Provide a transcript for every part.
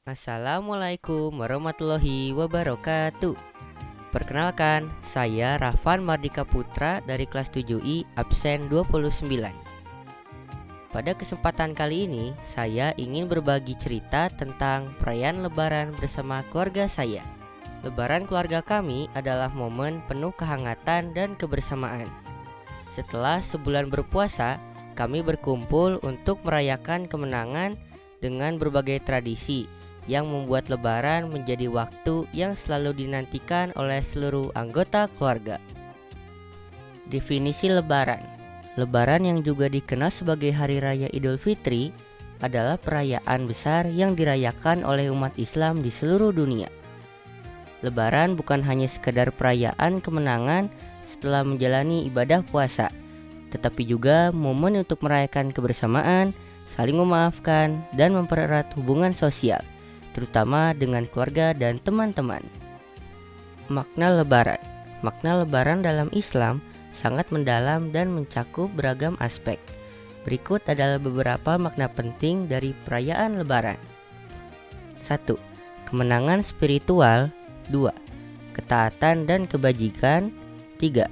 Assalamualaikum warahmatullahi wabarakatuh. Perkenalkan, saya Rafan Mardika Putra dari kelas 7I absen 29. Pada kesempatan kali ini, saya ingin berbagi cerita tentang perayaan Lebaran bersama keluarga saya. Lebaran keluarga kami adalah momen penuh kehangatan dan kebersamaan. Setelah sebulan berpuasa, kami berkumpul untuk merayakan kemenangan dengan berbagai tradisi yang membuat Lebaran menjadi waktu yang selalu dinantikan oleh seluruh anggota keluarga. Definisi Lebaran. Lebaran yang juga dikenal sebagai Hari Raya Idul Fitri adalah perayaan besar yang dirayakan oleh umat Islam di seluruh dunia. Lebaran bukan hanya sekadar perayaan kemenangan setelah menjalani ibadah puasa, tetapi juga momen untuk merayakan kebersamaan, saling memaafkan, dan mempererat hubungan sosial, terutama dengan keluarga dan teman-teman. Makna Lebaran. Makna Lebaran dalam Islam sangat mendalam dan mencakup beragam aspek. Berikut adalah beberapa makna penting dari perayaan Lebaran. 1. Kemenangan spiritual. 2. Ketaatan dan kebajikan. 3.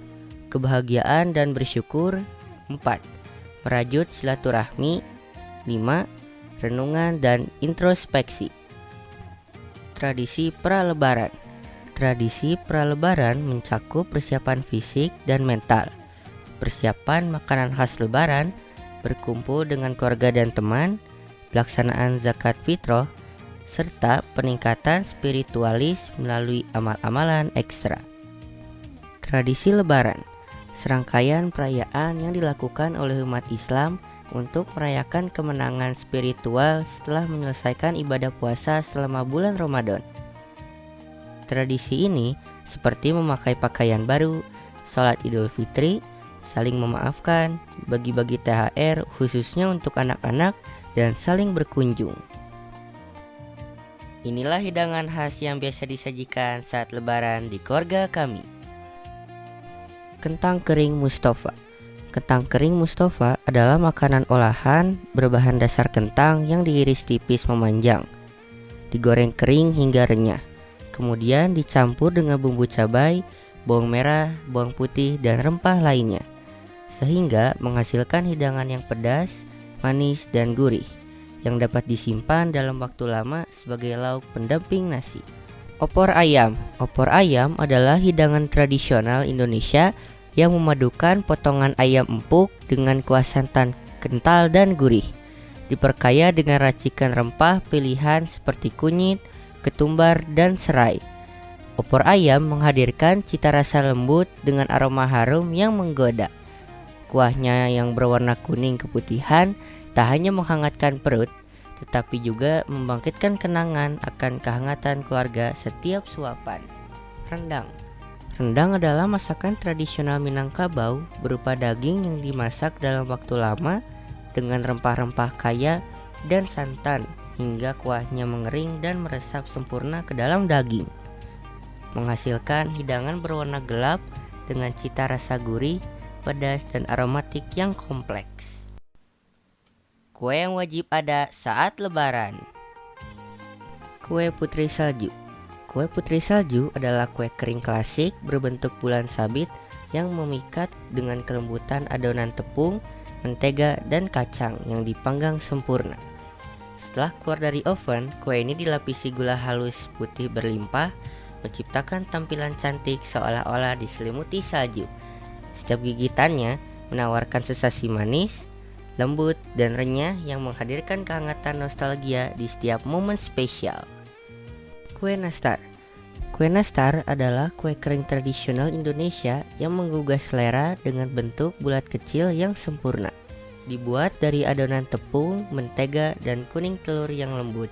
Kebahagiaan dan bersyukur. 4. Merajut silaturahmi. 5. Renungan dan introspeksi. Tradisi Pralebaran. Tradisi Pralebaran mencakup persiapan fisik dan mental, persiapan makanan khas Lebaran, berkumpul dengan keluarga dan teman, pelaksanaan zakat fitrah, serta peningkatan spiritualis melalui amal-amalan ekstra. Tradisi Lebaran, serangkaian perayaan yang dilakukan oleh umat Islam untuk merayakan kemenangan spiritual setelah menyelesaikan ibadah puasa selama bulan Ramadan. Tradisi ini seperti memakai pakaian baru, sholat Idul Fitri, saling memaafkan, bagi-bagi THR khususnya untuk anak-anak, dan saling berkunjung. Inilah hidangan khas yang biasa disajikan saat Lebaran di keluarga kami. Kentang kering Mustafa. Kentang kering Mustafa adalah makanan olahan berbahan dasar kentang yang diiris tipis memanjang, digoreng kering hingga renyah, kemudian dicampur dengan bumbu cabai, bawang merah, bawang putih, dan rempah lainnya, sehingga menghasilkan hidangan yang pedas, manis, dan gurih, yang dapat disimpan dalam waktu lama sebagai lauk pendamping nasi. Opor ayam. Opor ayam adalah hidangan tradisional Indonesia yang memadukan potongan ayam empuk dengan kuah santan kental dan gurih, diperkaya dengan racikan rempah pilihan seperti kunyit, ketumbar, dan serai. Opor ayam menghadirkan cita rasa lembut dengan aroma harum yang menggoda. Kuahnya yang berwarna kuning keputihan tak hanya menghangatkan perut, tetapi juga membangkitkan kenangan akan kehangatan keluarga setiap suapan. Rendang. Rendang adalah masakan tradisional Minangkabau berupa daging yang dimasak dalam waktu lama dengan rempah-rempah kaya dan santan hingga kuahnya mengering dan meresap sempurna ke dalam daging, menghasilkan hidangan berwarna gelap dengan cita rasa gurih, pedas, dan aromatik yang kompleks. Kue yang wajib ada saat Lebaran. Kue putri salju. Kue putri salju adalah kue kering klasik berbentuk bulan sabit yang memikat dengan kelembutan adonan tepung, mentega, dan kacang yang dipanggang sempurna. Setelah keluar dari oven, kue ini dilapisi gula halus putih berlimpah, menciptakan tampilan cantik seolah-olah diselimuti salju. Setiap gigitannya menawarkan sensasi manis, lembut, dan renyah yang menghadirkan kehangatan nostalgia di setiap momen spesial. Kue nastar. Kue nastar adalah kue kering tradisional Indonesia yang menggugah selera dengan bentuk bulat kecil yang sempurna. Dibuat dari adonan tepung, mentega, dan kuning telur yang lembut.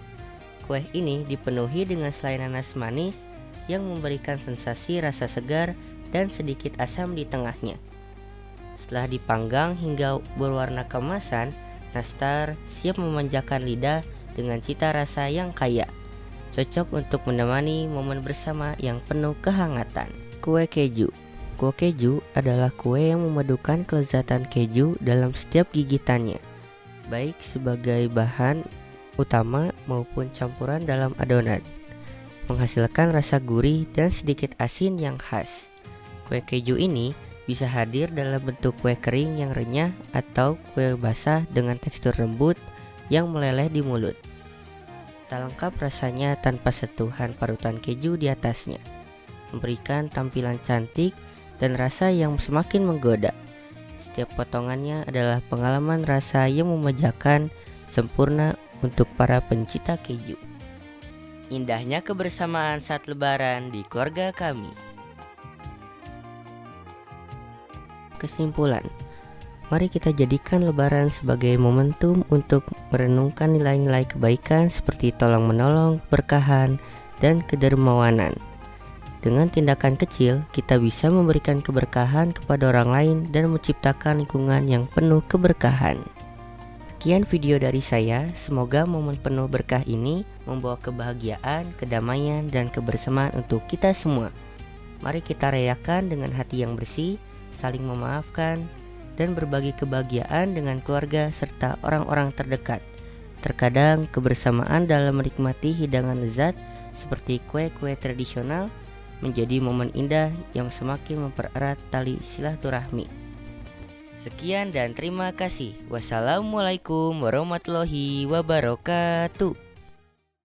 Kue ini dipenuhi dengan selai nanas manis yang memberikan sensasi rasa segar dan sedikit asam di tengahnya. Setelah dipanggang hingga berwarna keemasan, nastar siap memanjakan lidah dengan cita rasa yang kaya, cocok untuk menemani momen bersama yang penuh kehangatan. Kue keju. Kue keju adalah kue yang memadukan kelezatan keju dalam setiap gigitannya, baik sebagai bahan utama maupun campuran dalam adonan, menghasilkan rasa gurih dan sedikit asin yang khas. Kue keju ini bisa hadir dalam bentuk kue kering yang renyah atau kue basah dengan tekstur lembut yang meleleh di mulut. Tak lengkap rasanya tanpa sentuhan parutan keju di atasnya, memberikan tampilan cantik dan rasa yang semakin menggoda. Setiap potongannya adalah pengalaman rasa yang memanjakan, sempurna untuk para pencinta keju. Indahnya kebersamaan saat lebaran di keluarga kami. Kesimpulan, mari kita jadikan lebaran sebagai momentum untuk merenungkan nilai-nilai kebaikan seperti tolong menolong, keberkahan, dan kedermawanan. Dengan tindakan kecil, kita bisa memberikan keberkahan kepada orang lain dan menciptakan lingkungan yang penuh keberkahan. Sekian video dari saya, semoga momen penuh berkah ini membawa kebahagiaan, kedamaian, dan kebersamaan untuk kita semua. Mari kita rayakan dengan hati yang bersih, saling memaafkan, dan berbagi kebahagiaan dengan keluarga serta orang-orang terdekat. Terkadang kebersamaan dalam menikmati hidangan lezat seperti kue-kue tradisional menjadi momen indah yang semakin mempererat tali silaturahmi. Sekian dan terima kasih. Wassalamualaikum warahmatullahi wabarakatuh.